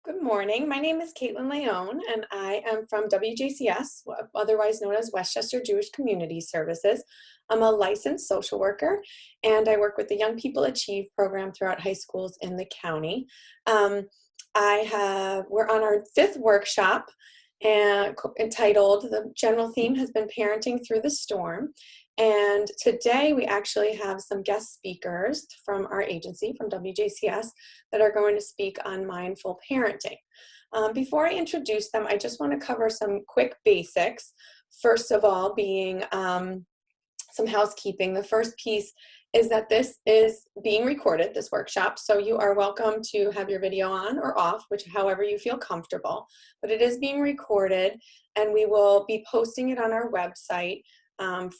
Good morning. My name is Caitlin Leone, and I am from WJCS, otherwise known as Westchester Jewish Community Services. I'm a licensed social worker, and I work with the Young People Achieve program throughout high schools in the county. Um, we're on our fifth workshop, and entitled, the general theme has been Parenting Through the Storm. And today we actually have some guest speakers from our agency, from WJCS, that are going to speak on mindful parenting. Before I introduce them, I just want to cover some quick basics. First of all, being some housekeeping. The first piece is that this is being recorded, this workshop, so you are welcome to have your video on or off, however you feel comfortable, but it is being recorded, and we will be posting it on our website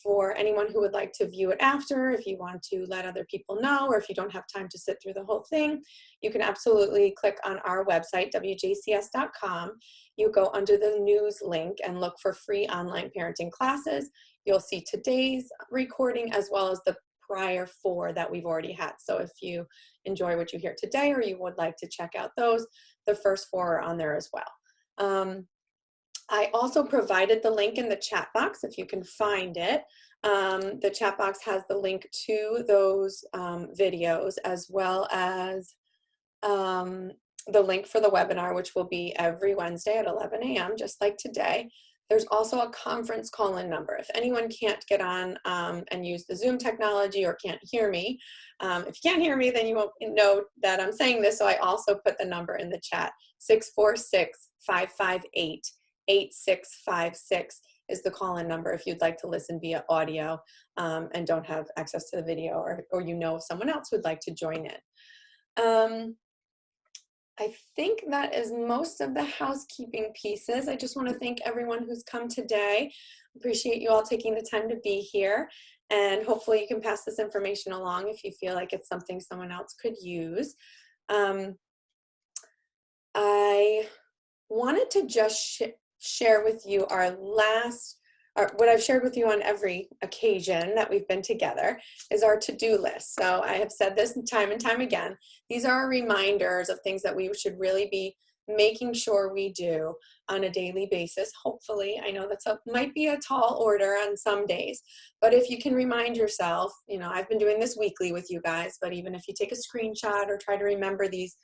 for anyone who would like to view it after. If you want to let other people know, or if you don't have time to sit through the whole thing, you can absolutely click on our website, WJCS.com. You go under the news link and look for free online parenting classes. You'll see today's recording as well as the prior 4 that we've already had. So if you enjoy what you hear today, or you would like to check out those, the first 4 are on there as well. I also provided the link in the chat box if you can find it. The chat box has the link to those videos, as well as the link for the webinar, which will be every Wednesday at 11 a.m., just like today. There's also a conference call-in number. If anyone can't get on and use the Zoom technology or can't hear me, if you can't hear me, then you won't know that I'm saying this, so I also put the number in the chat. 646-558-8656 is the call-in number if you'd like to listen via audio and don't have access to the video, or you know someone else would like to join in. I think that is most of the housekeeping pieces. I just want to thank everyone who's come today. Appreciate you all taking the time to be here, and hopefully you can pass this information along if you feel like it's something someone else could use. I wanted to just share with you what I've shared with you on every occasion that we've been together is our to-do list. So I have said this time and time again. These are reminders of things that we should really be making sure we do on a daily basis. Hopefully, I know might be a tall order on some days, but if you can remind yourself, I've been doing this weekly with you guys, but even if you take a screenshot or try to remember these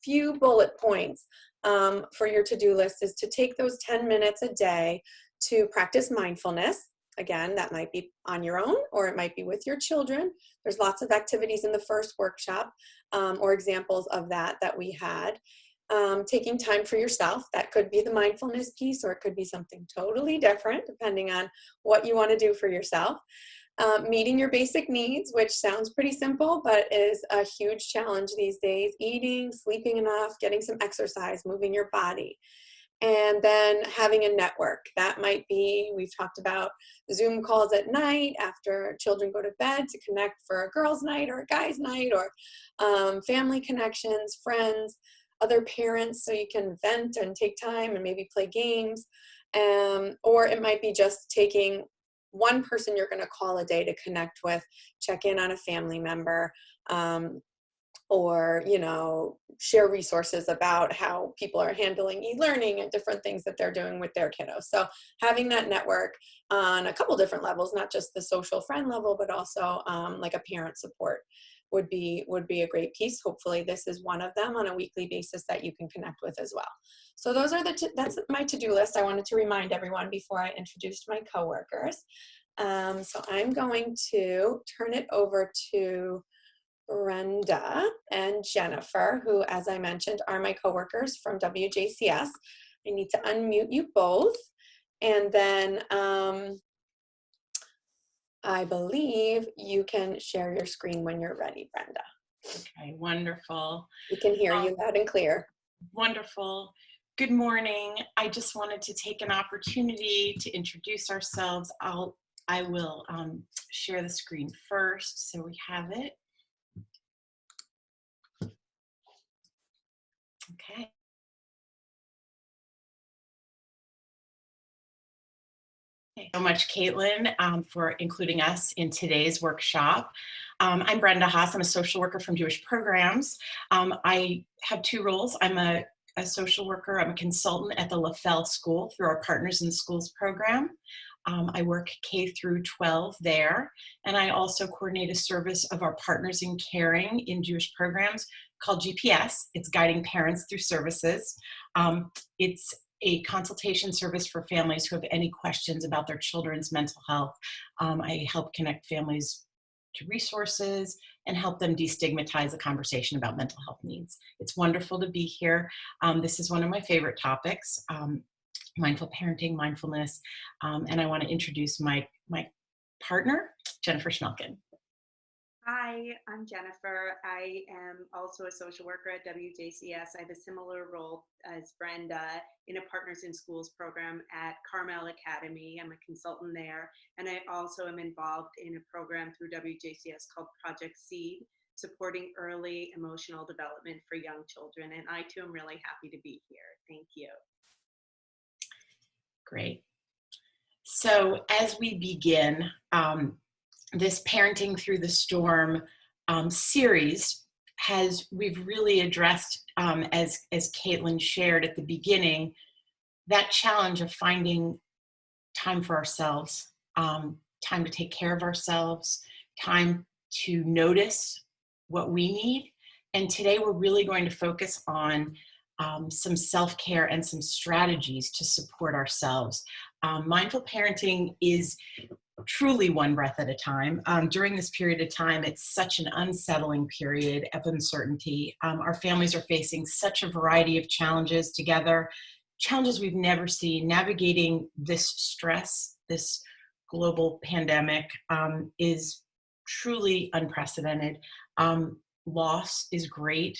few bullet points for your to-do list, is to take those 10 minutes a day to practice mindfulness. Again, that might be on your own, or it might be with your children. There's lots of activities in the first workshop or examples of that we had. Taking time for yourself, that could be the mindfulness piece, or it could be something totally different depending on what you want to do for yourself. Meeting your basic needs, which sounds pretty simple, but is a huge challenge these days. Eating, sleeping enough, getting some exercise, moving your body. And then having a network. That might be, we've talked about Zoom calls at night after children go to bed to connect for a girls' night or a guys' night, or family connections, friends, other parents, so you can vent and take time and maybe play games. Or it might be just taking one person you're going to call a day to connect with, check in on a family member, or share resources about how people are handling e-learning and different things that they're doing with their kiddos. So having that network on a couple different levels, not just the social friend level, but also like a parent support would be a great piece. Hopefully this is one of them on a weekly basis that you can connect with as well. So those are that's my to-do list. I wanted to remind everyone before I introduced my coworkers. So I'm going to turn it over to Brenda and Jennifer, who, as I mentioned, are my coworkers from WJCS. I need to unmute you both, and then I believe you can share your screen when you're ready, Brenda. Okay, wonderful. We can hear you loud and clear. Wonderful. Good morning. I just wanted to take an opportunity to introduce ourselves. I will share the screen first so we have it. Okay. Thank you so much, Caitlin, for including us in today's workshop. I'm Brenda Haas. I'm a social worker from Jewish Programs. I have 2 roles. I'm a a social worker. I'm a consultant at the LaFell School through our Partners in Schools program. I work K through 12 there, and I also coordinate a service of our Partners in Caring in Jewish programs called GPS. It's Guiding Parents Through Services. It's a consultation service for families who have any questions about their children's mental health. I help connect families to resources and help them destigmatize the conversation about mental health needs. It's wonderful to be here. This is one of my favorite topics, mindful parenting, mindfulness, and I want to introduce my partner, Jennifer Schmelkin. Hi, I'm Jennifer. I am also a social worker at WJCS. I have a similar role as Brenda in a Partners in Schools program at Carmel Academy. I'm a consultant there. And I also am involved in a program through WJCS called Project Seed, supporting early emotional development for young children. And I too am really happy to be here. Thank you. Great. So as we begin, this Parenting Through the Storm series we've really addressed, as Caitlin shared at the beginning, that challenge of finding time for ourselves, time to take care of ourselves, time to notice what we need. And today we're really going to focus on some self-care and some strategies to support ourselves. Mindful parenting is truly one breath at a time. During this period of time, it's such an unsettling period of uncertainty. Our families are facing such a variety of challenges together, challenges we've never seen. Navigating this stress, this global pandemic, is truly unprecedented. Loss is great,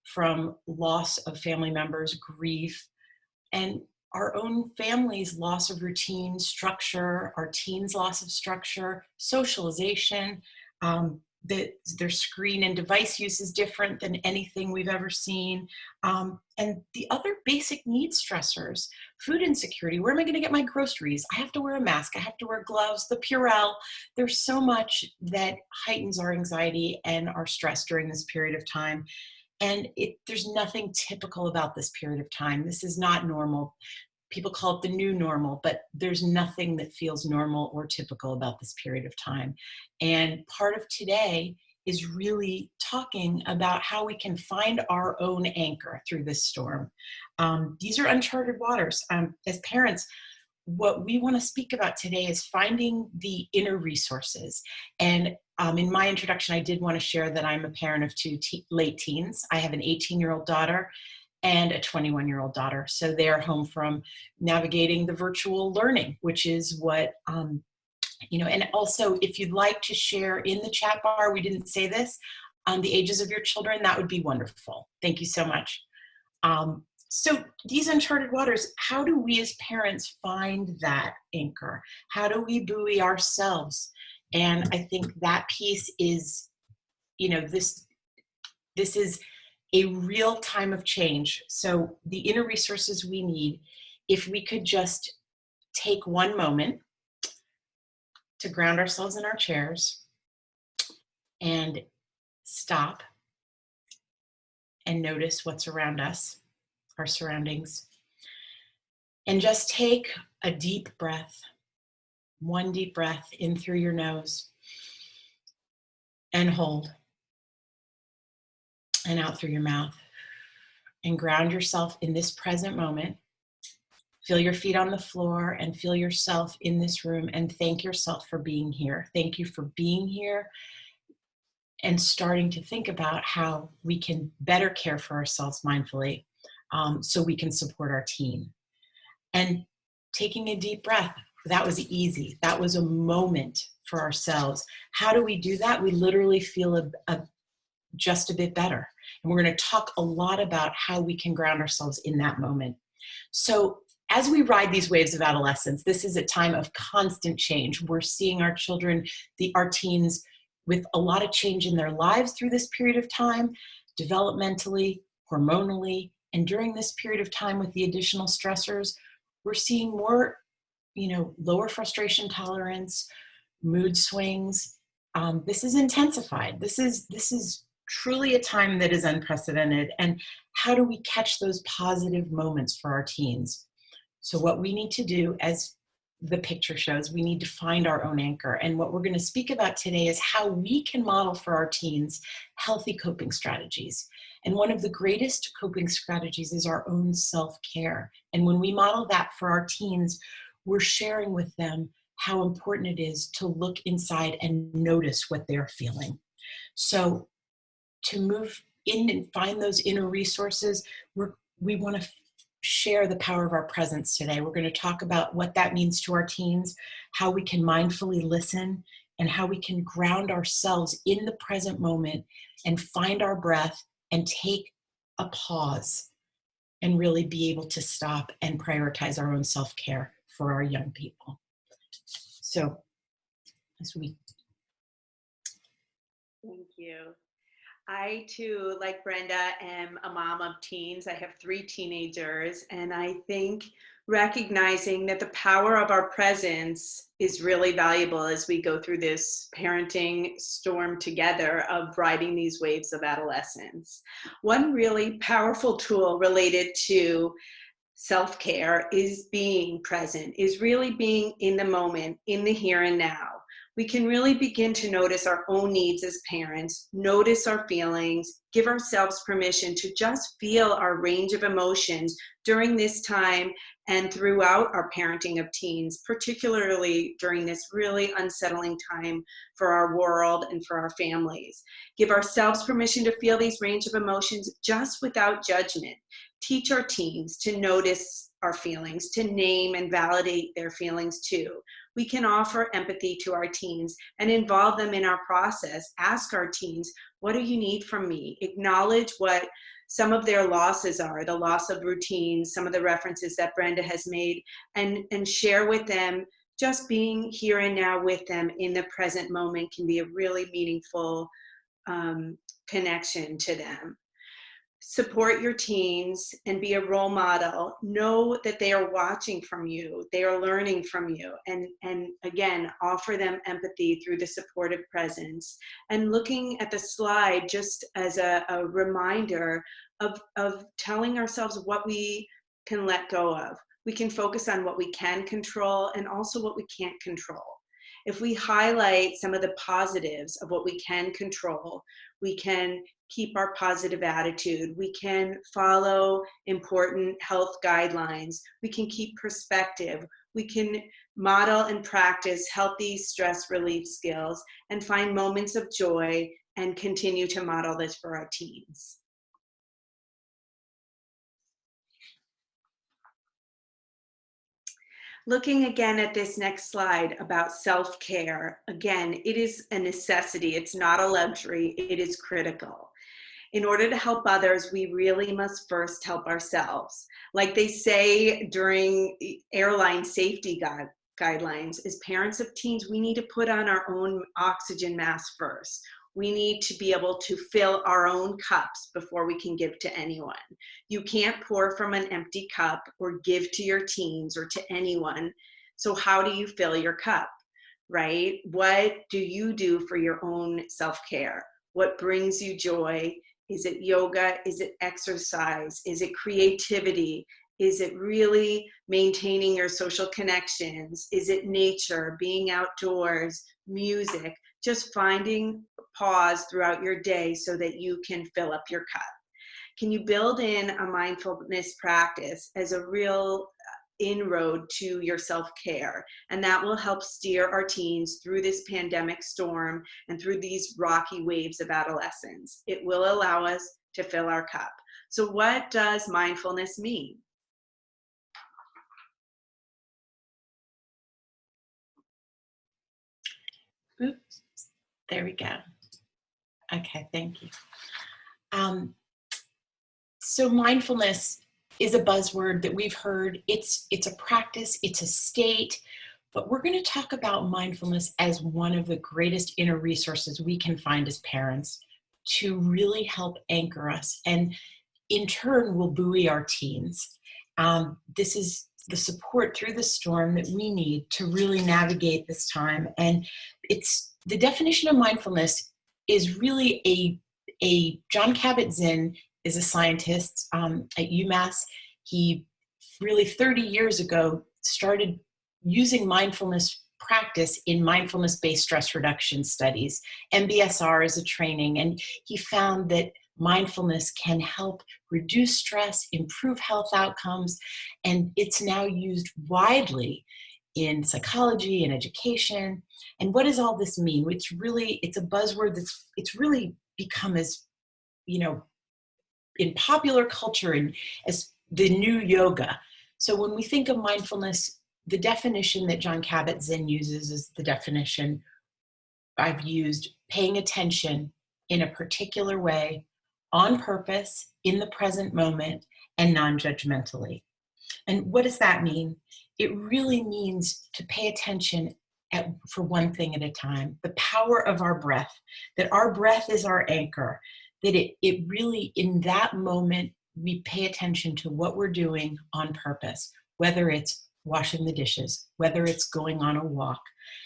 from loss of family members, grief, and our own family's loss of routine, structure, our teens' loss of structure, socialization. Their screen and device use is different than anything we've ever seen. And the other basic needs stressors, food insecurity. Where am I going to get my groceries? I have to wear a mask. I have to wear gloves, the Purell. There's so much that heightens our anxiety and our stress during this period of time. And there's nothing typical about this period of time. This is not normal. People call it the new normal, but there's nothing that feels normal or typical about this period of time. And part of today is really talking about how we can find our own anchor through this storm. These are uncharted waters. As parents, what we want to speak about today is finding the inner resources. And in my introduction, I did want to share that I'm a parent of two late teens. I have an 18-year-old daughter and a 21-year-old daughter. So they're home from navigating the virtual learning, which is what, and also if you'd like to share in the chat bar, we didn't say this, the ages of your children, that would be wonderful. Thank you so much. So these uncharted waters, how do we as parents find that anchor? How do we buoy ourselves? And I think that piece is, this is a real time of change. So the inner resources we need, if we could just take one moment to ground ourselves in our chairs and stop and notice what's around us, our surroundings, and just take a deep breath, one deep breath in through your nose and hold, and out through your mouth, and ground yourself in this present moment. Feel your feet on the floor and feel yourself in this room, and thank yourself for being here. Thank you for being here and starting to think about how we can better care for ourselves mindfully, so we can support our teen. And taking a deep breath, that was easy. That was a moment for ourselves. How do we do that? We literally feel just a bit better. And we're going to talk a lot about how we can ground ourselves in that moment. So as we ride these waves of adolescence, this is a time of constant change. We're seeing our children, our teens, with a lot of change in their lives through this period of time, developmentally, hormonally, and during this period of time with the additional stressors, we're seeing more, lower frustration tolerance, mood swings. This is intensified. This is truly a time that is unprecedented. And how do we catch those positive moments for our teens? So what we need to do, as the picture shows, we need to find our own anchor. And what we're going to speak about today is how we can model for our teens healthy coping strategies. And one of the greatest coping strategies is our own self-care. And when we model that for our teens, we're sharing with them how important it is to look inside and notice what they're feeling. So to move in and find those inner resources, we want to share the power of our presence today. We're going to talk about what that means to our teens, how we can mindfully listen, and how we can ground ourselves in the present moment and find our breath and take a pause and really be able to stop and prioritize our own self-care for our young people. So, as we... Thank you. I too, like Brenda, am a mom of teens. I have 3 teenagers, and I think recognizing that the power of our presence is really valuable as we go through this parenting storm together of riding these waves of adolescence. One really powerful tool related to self-care is being present, is really being in the moment, in the here and now. We can really begin to notice our own needs as parents, notice our feelings, give ourselves permission to just feel our range of emotions during this time and throughout our parenting of teens, particularly during this really unsettling time for our world and for our families. Give ourselves permission to feel these range of emotions just without judgment. Teach our teens to notice our feelings, to name and validate their feelings too. We can offer empathy to our teens and involve them in our process. Ask our teens, what do you need from me? Acknowledge what some of their losses are, the loss of routines, some of the references that Brenda has made, and share with them. Just being here and now with them in the present moment can be a really meaningful connection to them. Support your teens and be a role model. Know that they are watching from you, they are learning from you, and again, offer them empathy through the supportive presence. And looking at the slide just as a reminder of telling ourselves what we can let go of. We can focus on what we can control and also what we can't control. If we highlight some of the positives of what we can control, we can keep our positive attitude, we can follow important health guidelines, we can keep perspective, we can model and practice healthy stress relief skills and find moments of joy and continue to model this for our teens. Looking again at this next slide about self-care, again, it is a necessity. It's not a luxury. It is critical. In order to help others, we really must first help ourselves. Like they say during airline safety guidelines, as parents of teens, we need to put on our own oxygen mask first. We need to be able to fill our own cups before we can give to anyone. You can't pour from an empty cup or give to your teens or to anyone. So how do you fill your cup, right? What do you do for your own self-care? What brings you joy? Is it yoga? Is it exercise? Is it creativity? Is it really maintaining your social connections? Is it nature, being outdoors, music? Just finding pause throughout your day so that you can fill up your cup. Can you build in a mindfulness practice as a real inroad to your self-care? And that will help steer our teens through this pandemic storm and through these rocky waves of adolescence. It will allow us to fill our cup. So what does mindfulness mean? Oops, there we go. Okay, thank you. So mindfulness is a buzzword that we've heard. It's a practice, it's a state, but we're going to talk about mindfulness as one of the greatest inner resources we can find as parents to really help anchor us and in turn will buoy our teens. This is the support through the storm that we need to really navigate this time. And it's the definition of mindfulness is really John Kabat-Zinn is a scientist at UMass. He really 30 years ago started using mindfulness practice in mindfulness-based stress reduction studies. MBSR is a training, and he found that mindfulness can help reduce stress, improve health outcomes, and it's now used widely in psychology and education. And what does all this mean? It's a buzzword it's really become as, in popular culture and as the new yoga. So when we think of mindfulness, the definition that John Kabat-Zinn uses is the definition I've used: paying attention in a particular way, on purpose, in the present moment, and non-judgmentally. And what does that mean? It really means to pay attention for one thing at a time. The power of our breath, that our breath is our anchor, that it really, in that moment, we pay attention to what we're doing on purpose, whether it's washing the dishes, whether it's going on a walk.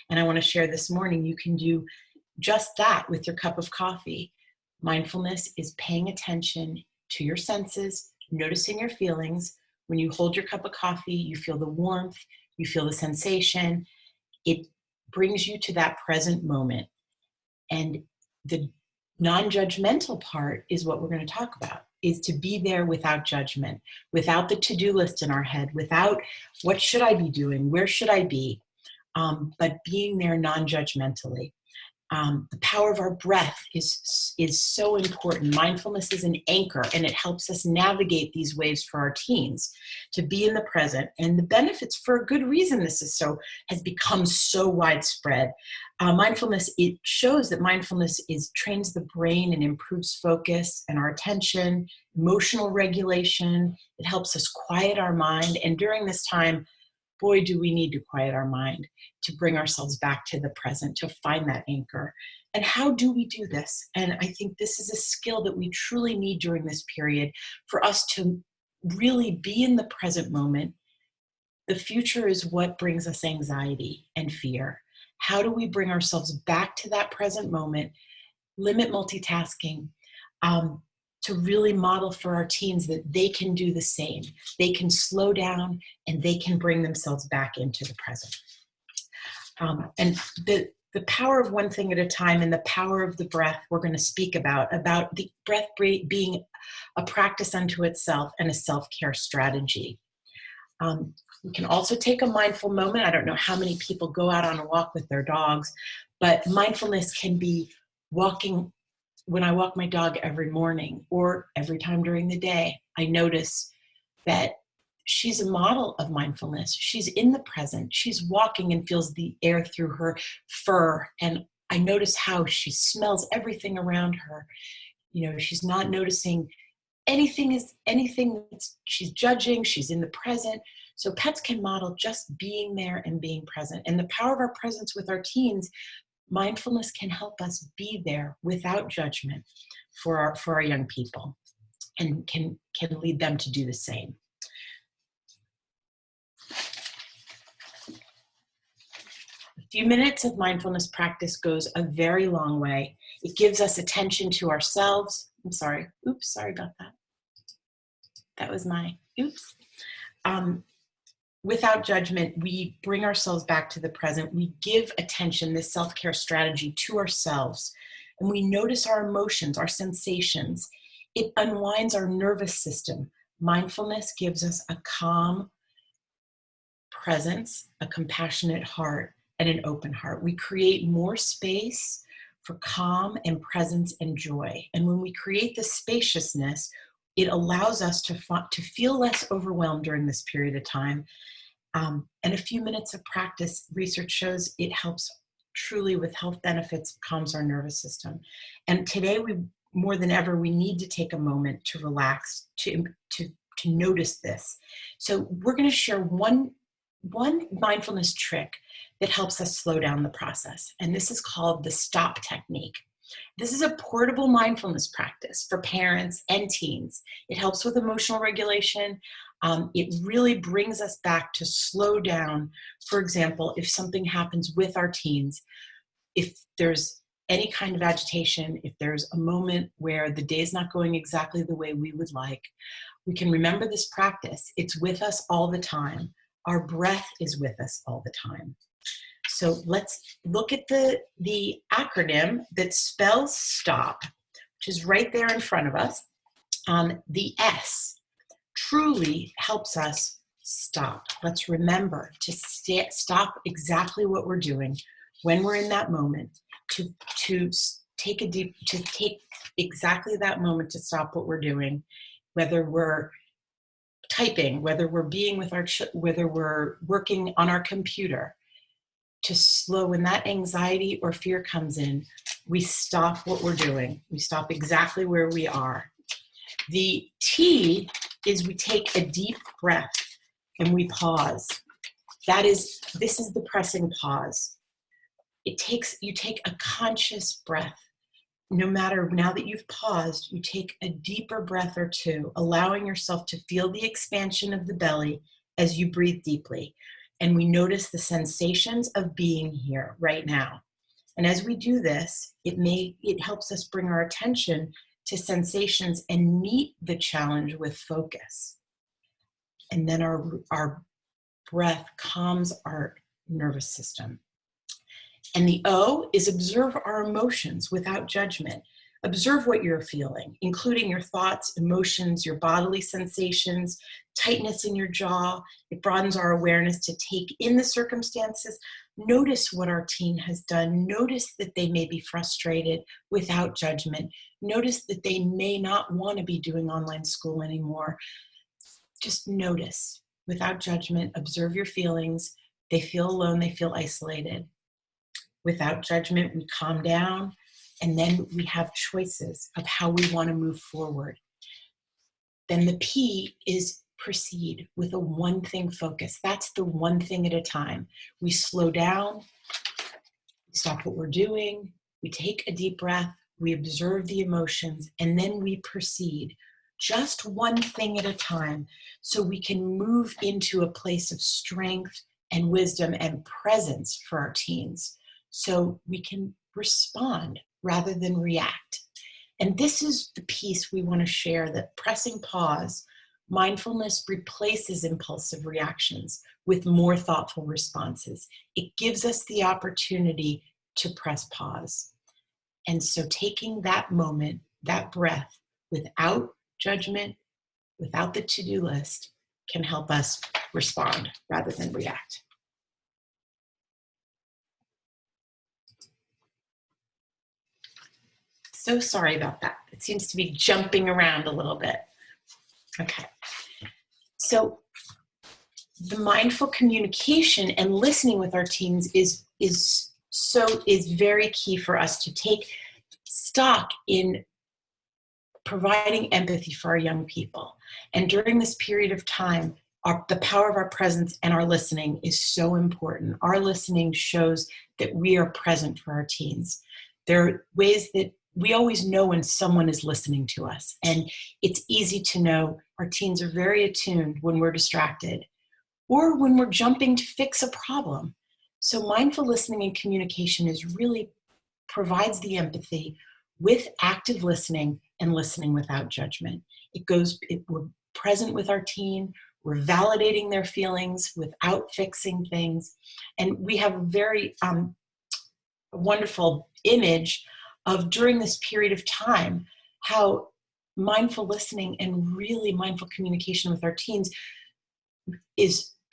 And I want to share this morning, you can do just that with your cup of coffee. Mindfulness is paying attention to your senses, noticing your feelings. When you hold your cup of coffee, you feel the warmth, you feel the sensation. It brings you to that present moment. And the non-judgmental part is what we're going to talk about, is to be there without judgment, without the to-do list in our head, without what should I be doing, where should I be, but being there non-judgmentally. The power of our breath is so important. Mindfulness is an anchor, and it helps us navigate these waves for our teens to be in the present. And the benefits, for a good reason, has become so widespread. Mindfulness, it shows that mindfulness trains the brain and improves focus and our attention, emotional regulation. It helps us quiet our mind. And during this time, boy, do we need to quiet our mind to bring ourselves back to the present, to find that anchor. And how do we do this? And I think this is a skill that we truly need during this period for us to really be in the present moment. The future is what brings us anxiety and fear. How do we bring ourselves back to that present moment, limit multitasking, to really model for our teens that they can do the same. They can slow down and they can bring themselves back into the present. And the power of one thing at a time and the power of the breath we're going to speak about the breath being a practice unto itself and a self-care strategy. We can also take a mindful moment. I don't know how many people go out on a walk with their dogs, but mindfulness can be walking. When I walk my dog every morning or every time during the day, I notice that she's a model of mindfulness. She's in the present. She's walking and feels the air through her fur. And I notice how she smells everything around her. She's not noticing anything she's judging. She's in the present. So pets can model just being there and being present. And the power of our presence with our teens, mindfulness can help us be there without judgment for our young people, and can lead them to do the same. A few minutes of mindfulness practice goes a very long way. It gives us attention to ourselves. Sorry about that. That was my oops. Without judgment, we bring ourselves back to the present. We give attention, this self-care strategy, to ourselves. And we notice our emotions, our sensations. It unwinds our nervous system. Mindfulness gives us a calm presence, a compassionate heart, and an open heart. We create more space for calm and presence and joy. And when we create this spaciousness, it allows us to feel less overwhelmed during this period of time. And a few minutes of practice, research shows it helps truly with health benefits, calms our nervous system. And today, more than ever, we need to take a moment to relax, to notice this. So we're going to share one mindfulness trick that helps us slow down the process. And this is called the stop technique. This is a portable mindfulness practice for parents and teens. It helps with emotional regulation. It really brings us back to slow down. For example, if something happens with our teens, if there's any kind of agitation, if there's a moment where the day's not going exactly the way we would like, we can remember this practice. It's with us all the time. Our breath is with us all the time. So let's look at the acronym that spells STOP, which is right there in front of us. The S truly helps us stop. Let's remember to stop exactly what we're doing when we're in that moment, to take exactly that moment to stop what we're doing, whether we're typing, whether we're being with whether we're working on our computer. To slow, when that anxiety or fear comes in, we stop what we're doing. We stop exactly where we are. The T is we take a deep breath and we pause. This is the pressing pause. You take a conscious breath. No matter, now that you've paused, you take a deeper breath or two, allowing yourself to feel the expansion of the belly as you breathe deeply. And we notice the sensations of being here right now. And as we do this, it helps us bring our attention to sensations and meet the challenge with focus. And then our breath calms our nervous system. And the O is observe our emotions without judgment. Observe what you're feeling, including your thoughts, emotions, your bodily sensations, tightness in your jaw. It broadens our awareness to take in the circumstances. Notice what our teen has done. Notice that they may be frustrated without judgment. Notice that they may not want to be doing online school anymore. Just notice without judgment. Observe your feelings. They feel alone. They feel isolated. Without judgment, we calm down. And then we have choices of how we want to move forward. Then the P is proceed with a one thing focus. That's the one thing at a time. We slow down, we stop what we're doing, we take a deep breath, we observe the emotions, and then we proceed. Just one thing at a time, so we can move into a place of strength and wisdom and presence for our teens, so we can respond rather than react. And this is the piece we want to share, that pressing pause, mindfulness replaces impulsive reactions with more thoughtful responses. It gives us the opportunity to press pause. And so taking that moment, that breath, without judgment, without the to-do list, can help us respond rather than react. So sorry about that. It seems to be jumping around a little bit. Okay. So the mindful communication and listening with our teens is very key for us to take stock in providing empathy for our young people. And during this period of time, the power of our presence and our listening is so important. Our listening shows that we are present for our teens. There are ways that we always know when someone is listening to us. And it's easy to know our teens are very attuned when we're distracted or when we're jumping to fix a problem. So mindful listening and communication really provides the empathy with active listening and listening without judgment. We're present with our teen, we're validating their feelings without fixing things. And we have a very wonderful image of, during this period of time, how mindful listening and really mindful communication with our teens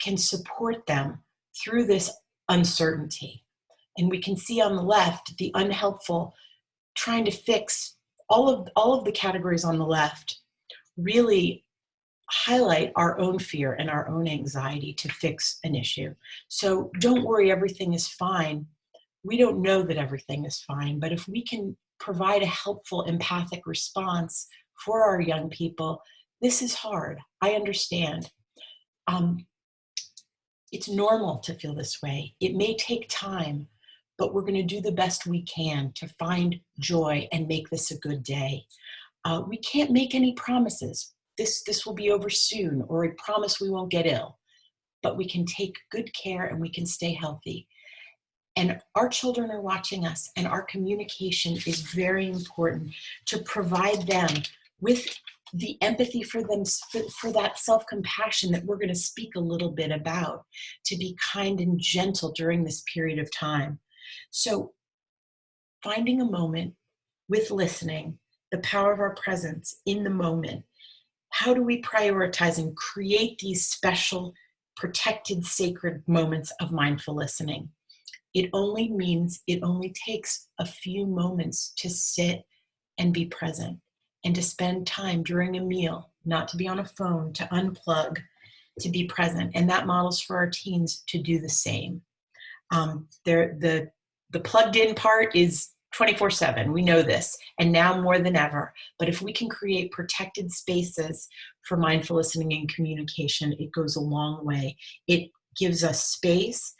can support them through this uncertainty. And we can see on the left the unhelpful, trying to fix all of the categories on the left really highlight our own fear and our own anxiety to fix an issue. So don't worry, everything is fine. We don't know that everything is fine, but if we can provide a helpful, empathic response for our young people, this is hard. I understand. It's normal to feel this way. It may take time, but we're going to do the best we can to find joy and make this a good day. We can't make any promises. This will be over soon, or a promise we won't get ill, but we can take good care and we can stay healthy. And our children are watching us, and our communication is very important to provide them with the empathy for them, for that self-compassion that we're going to speak a little bit about, to be kind and gentle during this period of time. So finding a moment with listening, the power of our presence in the moment. How do we prioritize and create these special, protected, sacred moments of mindful listening? It only takes a few moments to sit and be present, and to spend time during a meal, not to be on a phone, to unplug, to be present. And that models for our teens to do the same. The plugged in part is 24/7. We know this, and now more than ever. But if we can create protected spaces for mindful listening and communication, it goes a long way. It gives us space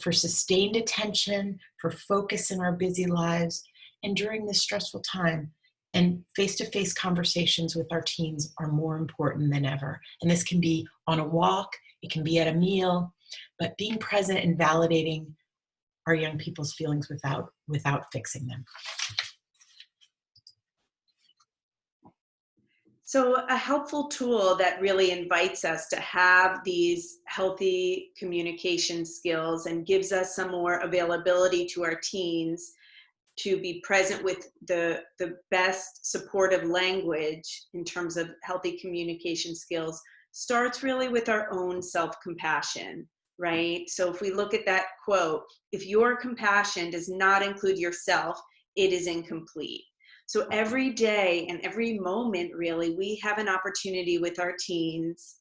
for sustained attention, for focus in our busy lives, and during this stressful time. And face-to-face conversations with our teens are more important than ever. And this can be on a walk, it can be at a meal, but being present and validating our young people's feelings without fixing them. So a helpful tool that really invites us to have these healthy communication skills and gives us some more availability to our teens to be present with the best supportive language in terms of healthy communication skills starts really with our own self-compassion, right? So if we look at that quote, if your compassion does not include yourself, it is incomplete. So every day and every moment, really, we have an opportunity with our teens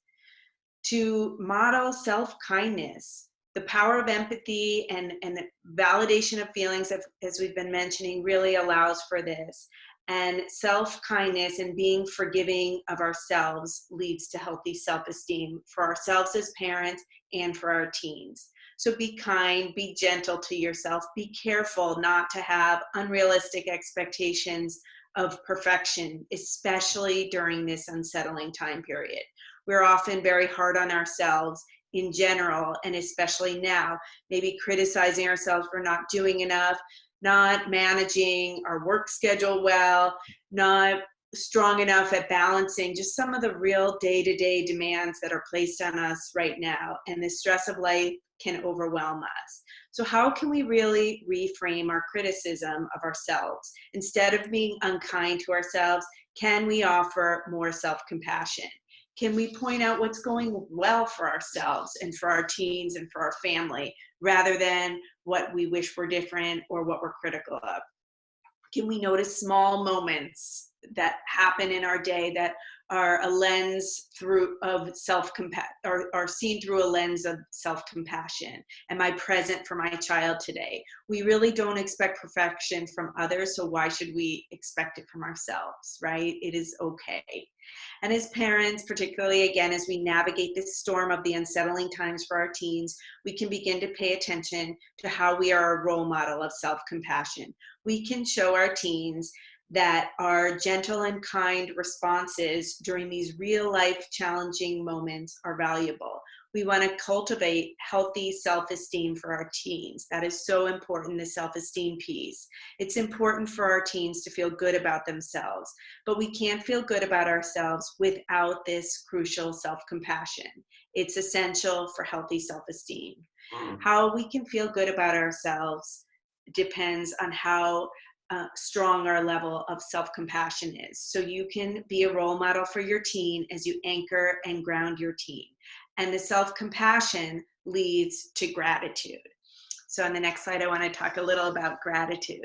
to model self-kindness. The power of empathy and validation of feelings, as we've been mentioning, really allows for this. And self-kindness and being forgiving of ourselves leads to healthy self-esteem for ourselves as parents and for our teens. So be kind, be gentle to yourself, be careful not to have unrealistic expectations of perfection, especially during this unsettling time period. We're often very hard on ourselves in general, and especially now, maybe criticizing ourselves for not doing enough, not managing our work schedule well, not strong enough at balancing just some of the real day-to-day demands that are placed on us right now. And the stress of life can overwhelm us. So how can we really reframe our criticism of ourselves? Instead of being unkind to ourselves, can we offer more self-compassion? Can we point out what's going well for ourselves and for our teens and for our family, rather than what we wish were different or what we're critical of? Can we notice small moments that happen in our day that are a lens through of self-compassion, or are seen through a lens of self-compassion? Am I present for my child today? We really don't expect perfection from others, so why should we expect it from ourselves, right? It is okay. And as parents, particularly again, as we navigate this storm of the unsettling times for our teens, we can begin to pay attention to how we are a role model of self-compassion. We can show our teens that our gentle and kind responses during these real life challenging moments are valuable. We want to cultivate healthy self-esteem for our teens. That is so important, the self-esteem piece. It's important for our teens to feel good about themselves, but we can't feel good about ourselves without this crucial self-compassion. It's essential for healthy self-esteem. How we can feel good about ourselves depends on how strong our level of self-compassion is. So you can be a role model for your teen as you anchor and ground your teen. And the self-compassion leads to gratitude. So on the next slide, I want to talk a little about gratitude.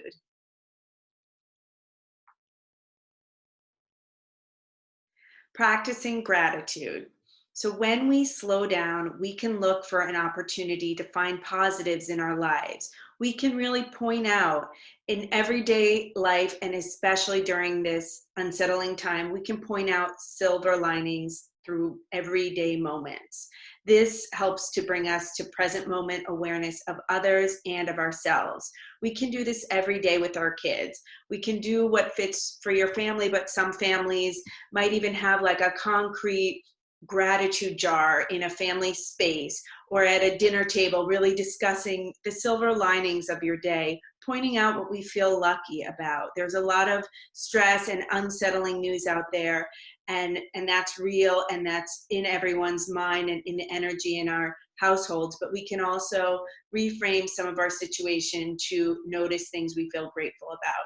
Practicing gratitude. So when we slow down, we can look for an opportunity to find positives in our lives. We can really point out in everyday life, and especially during this unsettling time, we can point out silver linings through everyday moments. This helps to bring us to present moment awareness of others and of ourselves. We can do this every day with our kids. We can do what fits for your family, but some families might even have like a concrete gratitude jar in a family space, or at a dinner table, really discussing the silver linings of your day, pointing out what we feel lucky about. There's a lot of stress and unsettling news out there, and that's real, and that's in everyone's mind and in the energy in our households. But we can also reframe some of our situation to notice things we feel grateful about.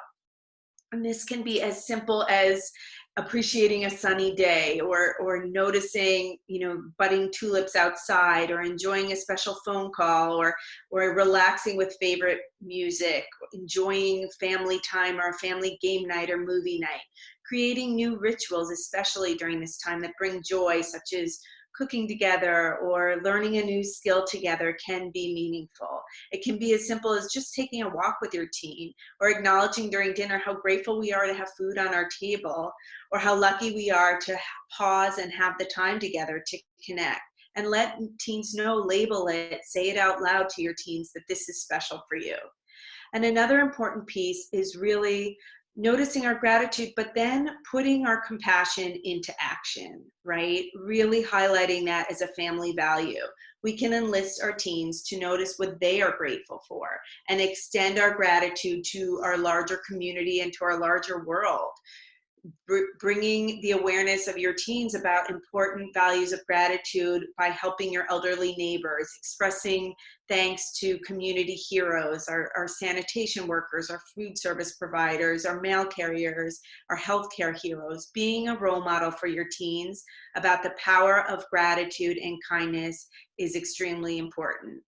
And this can be as simple as appreciating a sunny day, or noticing, budding tulips outside, or enjoying a special phone call, or relaxing with favorite music, enjoying family time or a family game night or movie night. Creating new rituals, especially during this time, that bring joy, such as cooking together or learning a new skill together, can be meaningful. It can be as simple as just taking a walk with your teen, or acknowledging during dinner how grateful we are to have food on our table, or how lucky we are to pause and have the time together to connect. And let teens know, label it, say it out loud to your teens that this is special for you. And another important piece is really noticing our gratitude, but then putting our compassion into action, right? Really highlighting that as a family value. We can enlist our teens to notice what they are grateful for and extend our gratitude to our larger community and to our larger world. Bringing the awareness of your teens about important values of gratitude by helping your elderly neighbors, expressing thanks to community heroes, our sanitation workers, our food service providers, our mail carriers, our healthcare heroes. Being a role model for your teens about the power of gratitude and kindness is extremely important.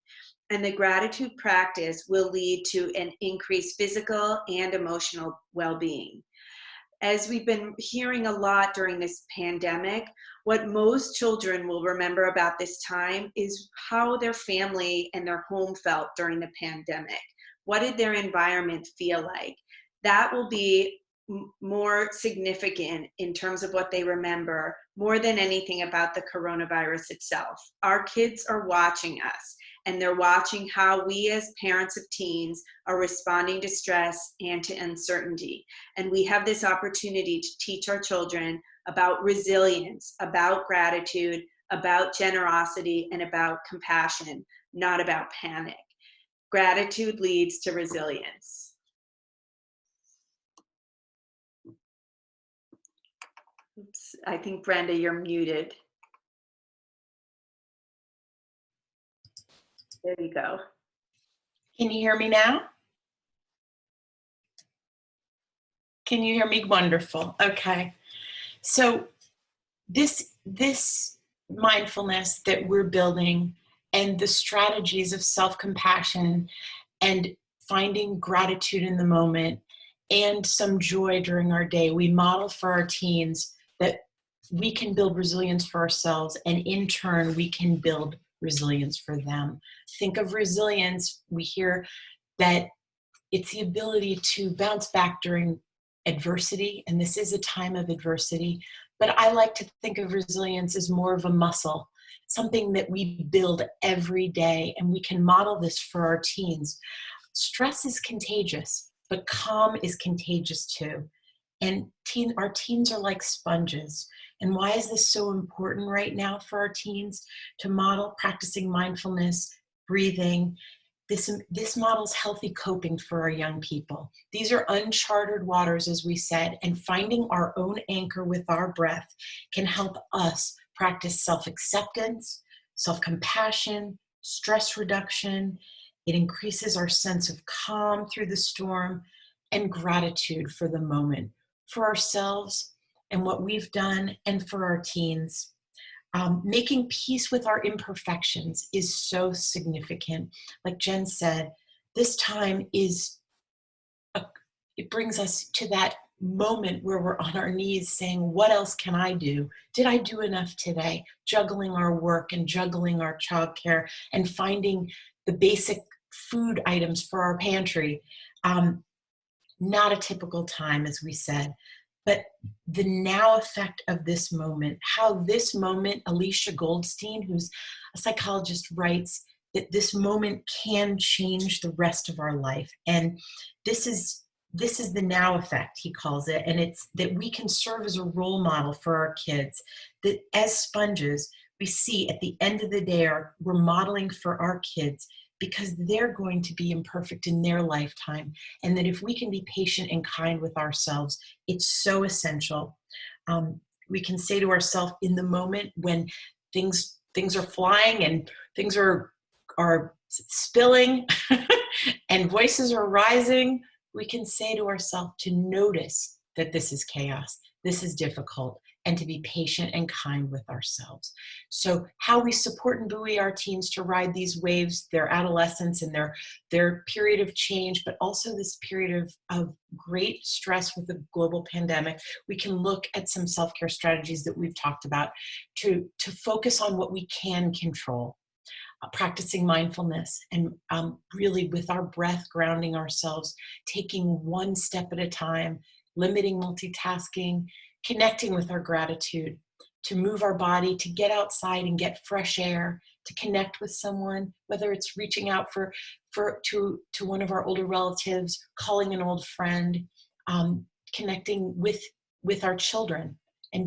And the gratitude practice will lead to an increased physical and emotional well-being. As we've been hearing a lot during this pandemic, what most children will remember about this time is how their family and their home felt during the pandemic. What did their environment feel like? That will be more significant in terms of what they remember, more than anything about the coronavirus itself. Our kids are watching us, and they're watching how we as parents of teens are responding to stress and to uncertainty. And we have this opportunity to teach our children about resilience, about gratitude, about generosity, and about compassion, not about panic. Gratitude leads to resilience. Oops, I think, Brenda, you're muted. There you go. Can you hear me now? Can you hear me? Wonderful. Okay. So this mindfulness that we're building, and the strategies of self-compassion and finding gratitude in the moment and some joy during our day, we model for our teens that we can build resilience for ourselves, and in turn we can build resilience for them. Think of resilience, we hear that it's the ability to bounce back during adversity, and this is a time of adversity, but I like to think of resilience as more of a muscle, something that we build every day, and we can model this for our teens. Stress is contagious, but calm is contagious too. And our teens are like sponges. And why is this so important right now for our teens? To model practicing mindfulness, breathing. This models healthy coping for our young people. These are uncharted waters, as we said, and finding our own anchor with our breath can help us practice self-acceptance, self-compassion, stress reduction. It increases our sense of calm through the storm, and gratitude for the moment, for ourselves and what we've done, and for our teens. Making peace with our imperfections is so significant. Like Jen said, this time it brings us to that moment where we're on our knees saying, what else can I do? Did I do enough today? Juggling our work and juggling our childcare and finding the basic food items for our pantry. Not a typical time, as we said, but the now effect of this moment, how this moment, Alicia Goldstein, who's a psychologist, writes that this moment can change the rest of our life. And this is this is the now effect, he calls it, and it's that we can serve as a role model for our kids, that as sponges, we see at the end of the day, we're modeling for our kids because they're going to be imperfect in their lifetime, and that if we can be patient and kind with ourselves, it's so essential. We can say to ourselves in the moment when things are flying and things are spilling and voices are rising, we can say to ourselves to notice that this is chaos, this is difficult, and to be patient and kind with ourselves. So how we support and buoy our teens to ride these waves, their adolescence and their period of change, but also this period of great stress with the global pandemic, we can look at some self-care strategies that we've talked about to focus on what we can control. Practicing mindfulness and really with our breath grounding ourselves, taking one step at a time, limiting multitasking, connecting with our gratitude, to move our body, to get outside and get fresh air, to connect with someone, whether it's reaching out to one of our older relatives, calling an old friend, connecting with our children and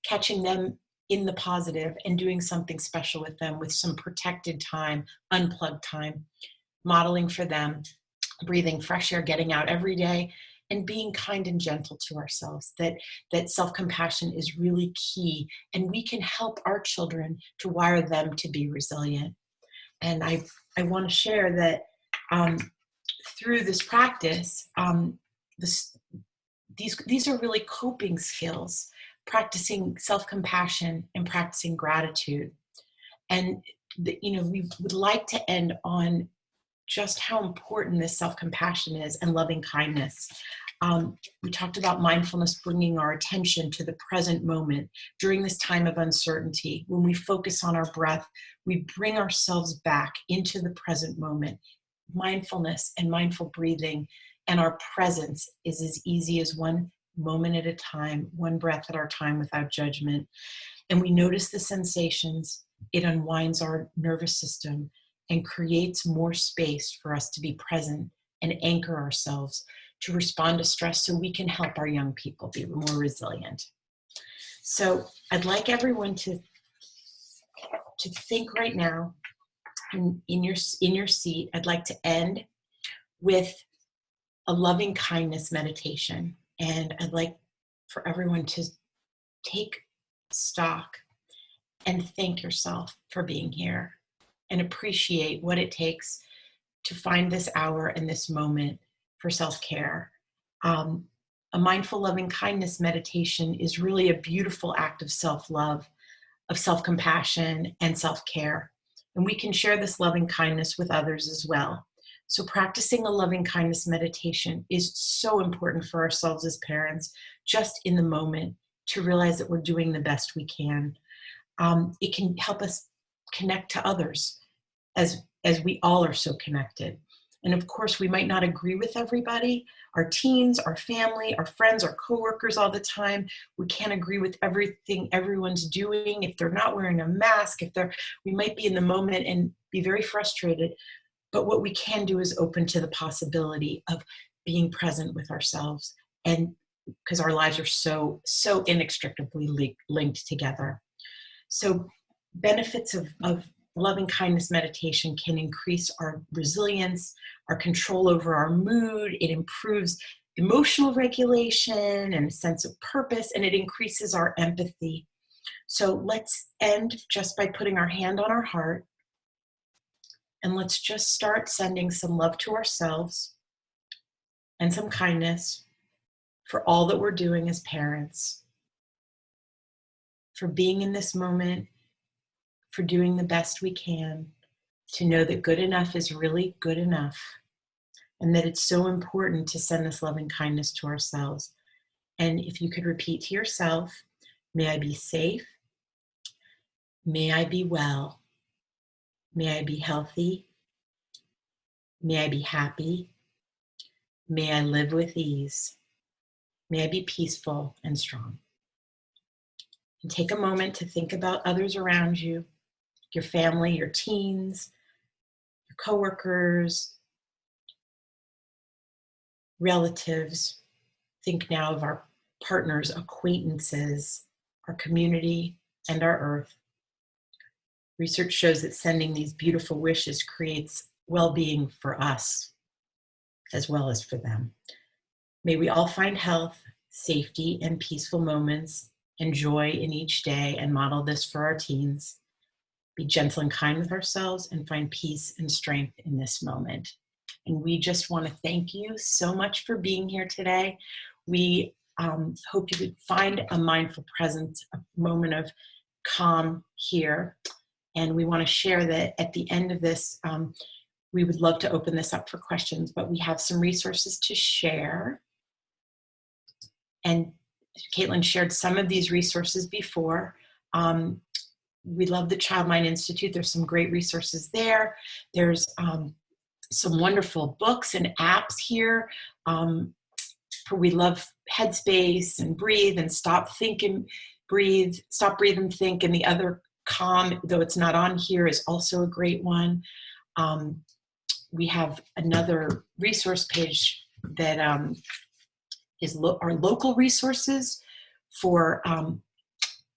catching them in the positive and doing something special with them with some protected time, unplugged time, modeling for them, breathing fresh air, getting out every day, and being kind and gentle to ourselves, that self-compassion is really key, and we can help our children to wire them to be resilient. And I want to share that through this practice, these are really coping skills, practicing self-compassion and practicing gratitude. And we would like to end on just how important this self-compassion is and loving kindness. We talked about mindfulness, bringing our attention to the present moment during this time of uncertainty. When we focus on our breath, we bring ourselves back into the present moment. Mindfulness and mindful breathing and our presence is as easy as one moment at a time, one breath at our time without judgment. And we notice the sensations. It unwinds our nervous system and creates more space for us to be present and anchor ourselves to respond to stress so we can help our young people be more resilient. So I'd like everyone to think right now in your seat. I'd like to end with a loving kindness meditation. And I'd like for everyone to take stock and thank yourself for being here and appreciate what it takes to find this hour and this moment for self-care. A mindful loving kindness meditation is really a beautiful act of self-love, of self-compassion and self-care. And we can share this loving kindness with others as well. So practicing a loving kindness meditation is so important for ourselves as parents, just in the moment, to realize that we're doing the best we can. It can help us connect to others as we all are so connected. And of course, we might not agree with everybody, our teens, our family, our friends, our coworkers all the time. We can't agree with everything everyone's doing. If they're not wearing a mask, we might be in the moment and be very frustrated. But what we can do is open to the possibility of being present with ourselves, and because our lives are so inextricably linked together. So benefits of loving kindness meditation can increase our resilience, our control over our mood. It improves emotional regulation and a sense of purpose, and it increases our empathy. So let's end just by putting our hand on our heart, and let's just start sending some love to ourselves and some kindness for all that we're doing as parents, for being in this moment, for doing the best we can, to know that good enough is really good enough, and that it's so important to send this loving kindness to ourselves. And if you could repeat to yourself, may I be safe, may I be well, may I be healthy, may I be happy, may I live with ease, may I be peaceful and strong. And take a moment to think about others around you, your family, your teens, your coworkers, relatives. Think now of our partners, acquaintances, our community, and our earth. Research shows that sending these beautiful wishes creates well-being for us as well as for them. May we all find health, safety, and peaceful moments and joy in each day and model this for our teens. Be gentle and kind with ourselves and find peace and strength in this moment. And we just want to thank you so much for being here today. We hope you would find a mindful presence, a moment of calm here. And we want to share that at the end of this, we would love to open this up for questions, but we have some resources to share. And Caitlin shared some of these resources before. We love the Child Mind Institute. There's some great resources there. There's some wonderful books and apps here. We love Headspace and Breathe and Stop, Think and Breathe, Stop, Breathe and Think. And the other Calm, though it's not on here, is also a great one. We have another resource page that is our local resources for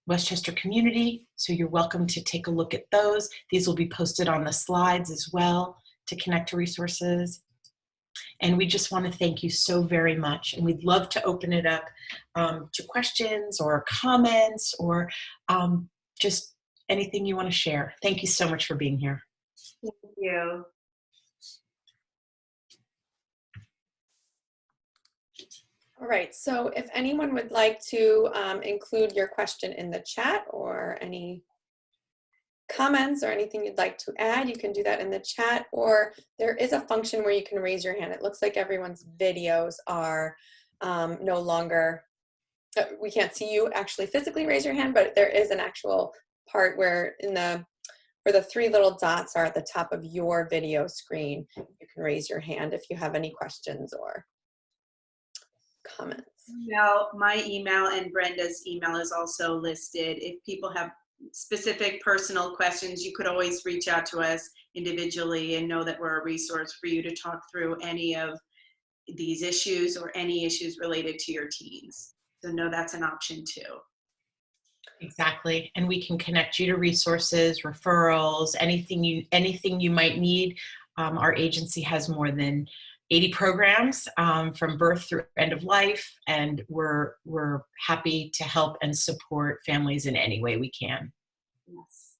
Westchester community. So you're welcome to take a look at those. These will be posted on the slides as well to connect to resources. And we just want to thank you so very much. And we'd love to open it up to questions or comments or just anything you want to share. Thank you so much for being here. Thank you. All right, so if anyone would like to include your question in the chat or any comments or anything you'd like to add, you can do that in the chat, or there is a function where you can raise your hand. It looks like everyone's videos are no longer, we can't see you actually physically raise your hand, but there is an actual part where where the three little dots are at the top of your video screen, you can raise your hand if you have any questions or comments. Now, my email and Brenda's email is also listed. If people have specific personal questions, you could always reach out to us individually and know that we're a resource for you to talk through any of these issues or any issues related to your teens. So know that's an option too. Exactly. And we can connect you to resources, referrals, anything you might need. Our agency has more than 80 programs from birth through end of life, and we're happy to help and support families in any way we can. Yes.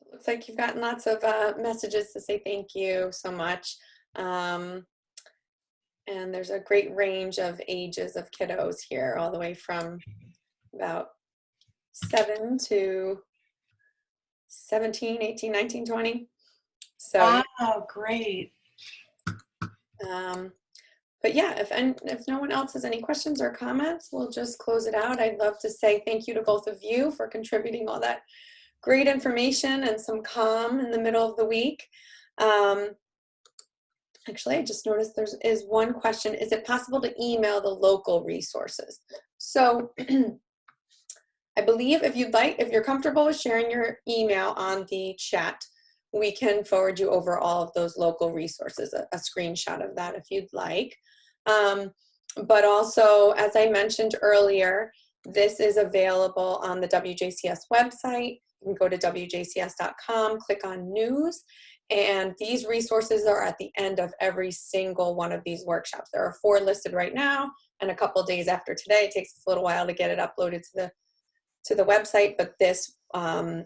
It looks like you've gotten lots of messages to say thank you so much. And there's a great range of ages of kiddos here, all the way from about 7 to 17, 18, 19, 20. So, oh, great. But yeah, if no one else has any questions or comments, we'll just close it out. I'd love to say thank you to both of you for contributing all that great information and some calm in the middle of the week. Actually, I just noticed there is one question. Is it possible to email the local resources? So I believe if you're comfortable with sharing your email on the chat, we can forward you over all of those local resources, a screenshot of that if you'd like. But also, as I mentioned earlier, this is available on the WJCS website. You can go to WJCS.com, click on news, and these resources are at the end of every single one of these workshops. There are 4 listed right now, and a couple days after today. It takes a little while to get it uploaded to the website, but this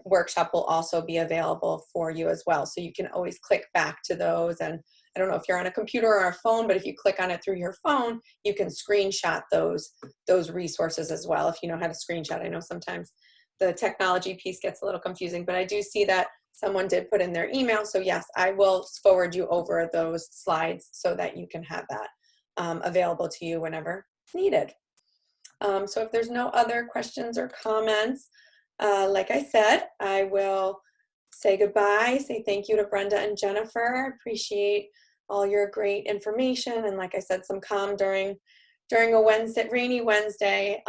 workshop will also be available for you as well. So you can always click back to those. And I don't know if you're on a computer or a phone, but if you click on it through your phone, you can screenshot those resources as well if you know how to screenshot. I know sometimes the technology piece gets a little confusing, but I do see that someone did put in their email. So yes, I will forward you over those slides so that you can have that available to you whenever needed. So if there's no other questions or comments, like I said, I will say goodbye, say thank you to Brenda and Jennifer. Appreciate all your great information. And like I said, some calm during a rainy Wednesday.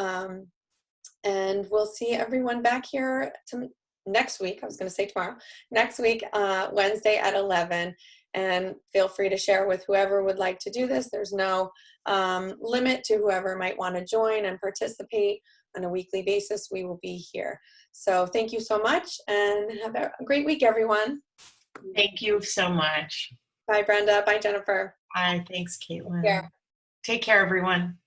And we'll see everyone back here next week. I was going to say tomorrow. Next week, Wednesday at 11. and feel free to share with whoever would like to do this. There's no limit to whoever might want to join and participate. On a weekly basis, we will be here. So thank you so much, and have a great week, everyone. Thank you so much. Bye, Brenda. Bye, Jennifer. Bye. Thanks, Caitlin. Yeah. Take care, everyone.